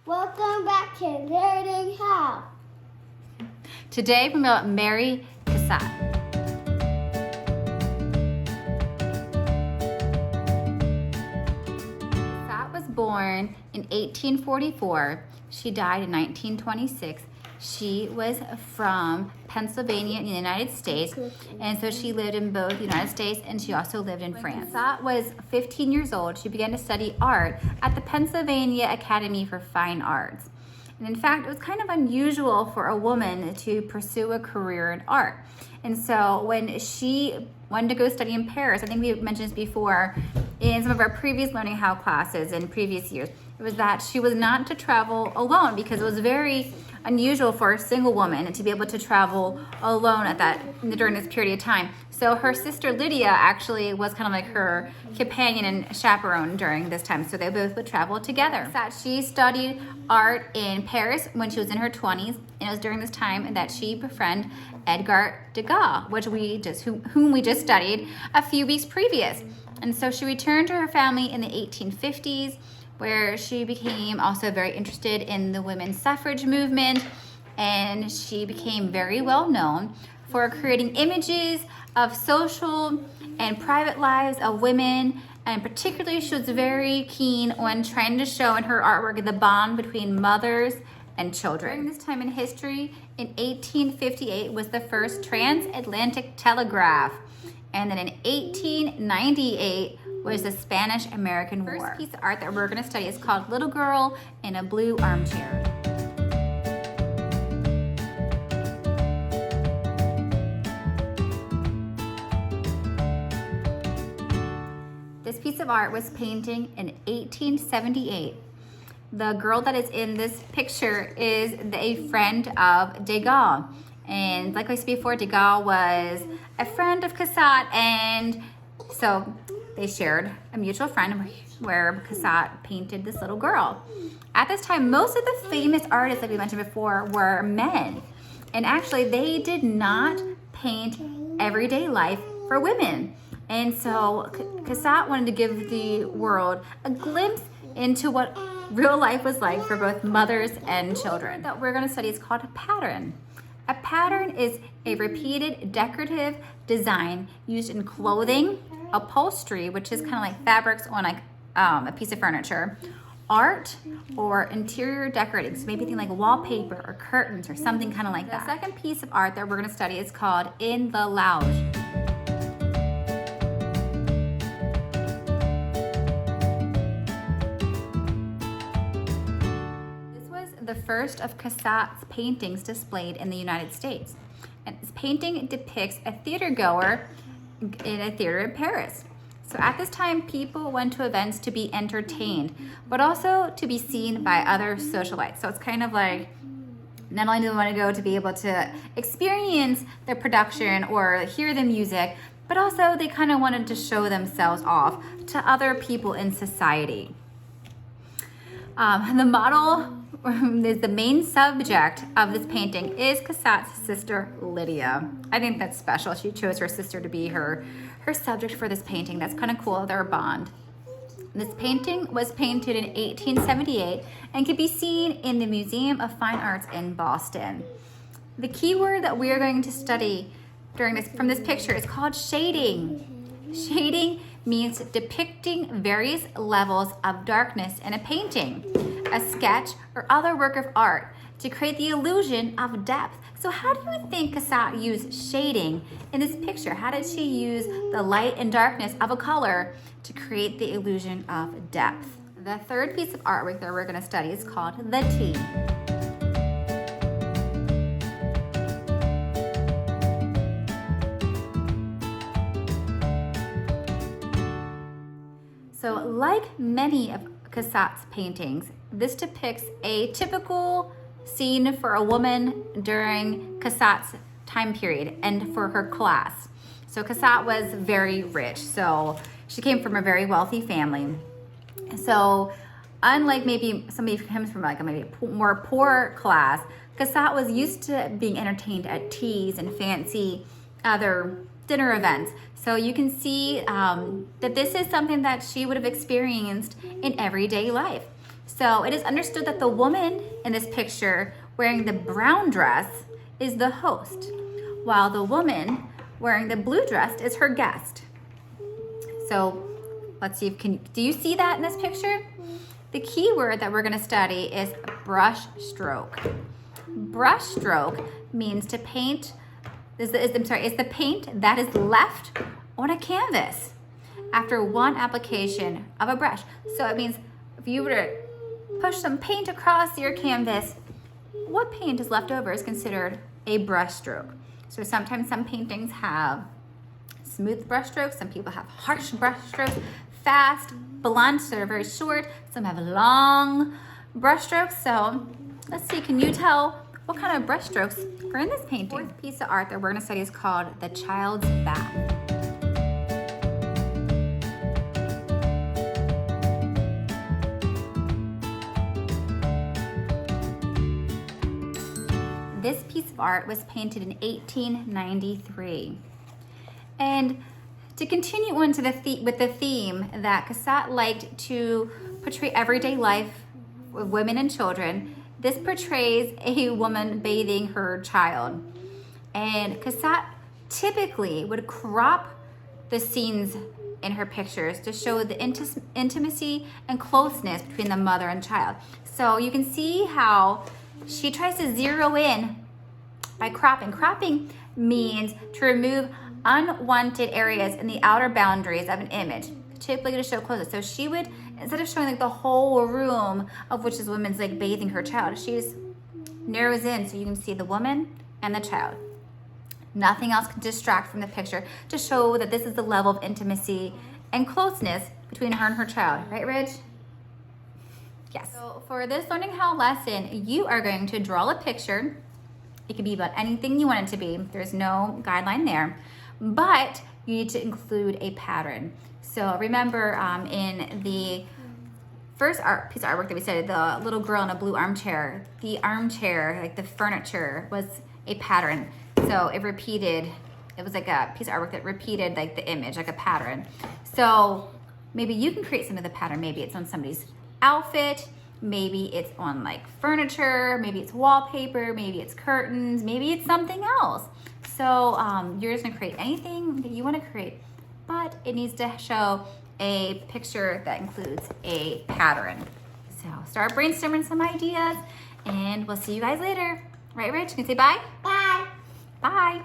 Welcome back to Learning How. Today we're about Mary Cassatt. Cassatt was born in 1844. She died in 1926. She was from Pennsylvania in the United States, and so she lived in both the United States and she also lived in France. Cassatt was 15 years old. She began to study art at the Pennsylvania Academy for Fine Arts. And in fact, it was kind of unusual for a woman to pursue a career in art. And so when she wanted to go study in Paris, I think we mentioned this before in some of our previous Learning How classes in previous years, it was that she was not to travel alone because it was very unusual for a single woman to be able to travel alone during this period of time. So her sister Lydia actually was kind of like her companion and chaperone during this time. So they both would travel together. She studied art in Paris when she was in her 20s, and it was during this time that she befriended Edgar Degas, whom we just studied a few weeks previous. And so she returned to her family in the 1850s, where she became also very interested in the women's suffrage movement, and she became very well known for creating images of social and private lives of women, and particularly she was very keen on trying to show in her artwork the bond between mothers and children. During this time in history, in 1858 was the first transatlantic telegraph, and then in 1898 was the Spanish-American War. The first piece of art that we're going to study is called Little Girl in a Blue Armchair. This piece of art was painted in 1878. The girl that is in this picture is a friend of Degas. And like I said before, Degas was a friend of Cassatt, and so they shared a mutual friend where Cassatt painted this little girl. At this time, most of the famous artists that we mentioned before were men. And actually, they did not paint everyday life for women. And so Cassatt wanted to give the world a glimpse into what real life was like for both mothers and children. That we're going to study is called a pattern. A pattern is a repeated decorative design used in clothing, upholstery, which is kind of like fabrics on like a piece of furniture, art, or interior decorating. So maybe think like wallpaper or curtains or something kind of like that. The second piece of art that we're going to study is called In the Lounge. This was the first of Cassatt's paintings displayed in the United States. And this painting depicts a theater goer in a theater in Paris. So at this time, people went to events to be entertained, but also to be seen by other socialites. So it's kind of like, not only do they want to go to be able to experience the production or hear the music, but also they kind of wanted to show themselves off to other people in society. The model is the main subject of this painting is Cassatt's sister Lydia. I think that's special. She chose her sister to be her subject for this painting. That's kind of cool, their bond. This painting was painted in 1878 and can be seen in the Museum of Fine Arts in Boston. The key word that we are going to study from this picture is called shading. Shading means depicting various levels of darkness in a painting, a sketch, or other work of art to create the illusion of depth. So how do you think Cassatt used shading in this picture? How did she use the light and darkness of a color to create the illusion of depth? The third piece of artwork that we're going to study is called the T. So like many of Cassatt's paintings, this depicts a typical scene for a woman during Cassatt's time period and for her class. So Cassatt was very rich, so she came from a very wealthy family. So unlike maybe somebody who comes from like a maybe more poor class, Cassatt was used to being entertained at teas and fancy other dinner events. So you can see that this is something that she would have experienced in everyday life. So it is understood that the woman in this picture wearing the brown dress is the host, while the woman wearing the blue dress is her guest. So let's see if do you see that in this picture? The key word that we're going to study is brush stroke. Brush stroke means to paint, is the paint that is left on a canvas after one application of a brush. So it means if you were to push some paint across your canvas, what paint is left over is considered a brush stroke. So sometimes some paintings have smooth brush strokes, some people have harsh brush strokes, fast, blunt, so they're very short. Some have long brush strokes. So let's see, can you tell what kind of brush strokes are in this painting? The fourth piece of art that we're going to study is called the Child's Bath. This piece of art was painted in 1893. And to continue on to with the theme that Cassatt liked to portray everyday life with women and children, this portrays a woman bathing her child. And Cassatt typically would crop the scenes in her pictures to show the intimacy and closeness between the mother and child. So you can see how she tries to zero in by cropping. Cropping means to remove unwanted areas in the outer boundaries of an image, typically to show closeness. So she would, instead of showing like the whole room of which this woman's like bathing her child, she just narrows in so you can see the woman and the child. Nothing else can distract from the picture to show that this is the level of intimacy and closeness between her and her child. Right, Ridge? Yes. So for this Learning How lesson, you are going to draw a picture. It can be about anything you want it to be. There's no guideline there, but you need to include a pattern. So remember in the first piece of artwork that we studied, the little girl in a blue armchair, the armchair, like the furniture, was a pattern. So it was like a piece of artwork that repeated like the image, like a pattern. So maybe you can create some of the pattern. Maybe it's on somebody's outfit, maybe it's on like furniture, maybe it's wallpaper, maybe it's curtains, maybe it's something else. So you're just gonna create anything that you wanna create, but it needs to show a picture that includes a pattern. So start brainstorming some ideas and we'll see you guys later. Right, Rich? You can say bye? Bye. Bye.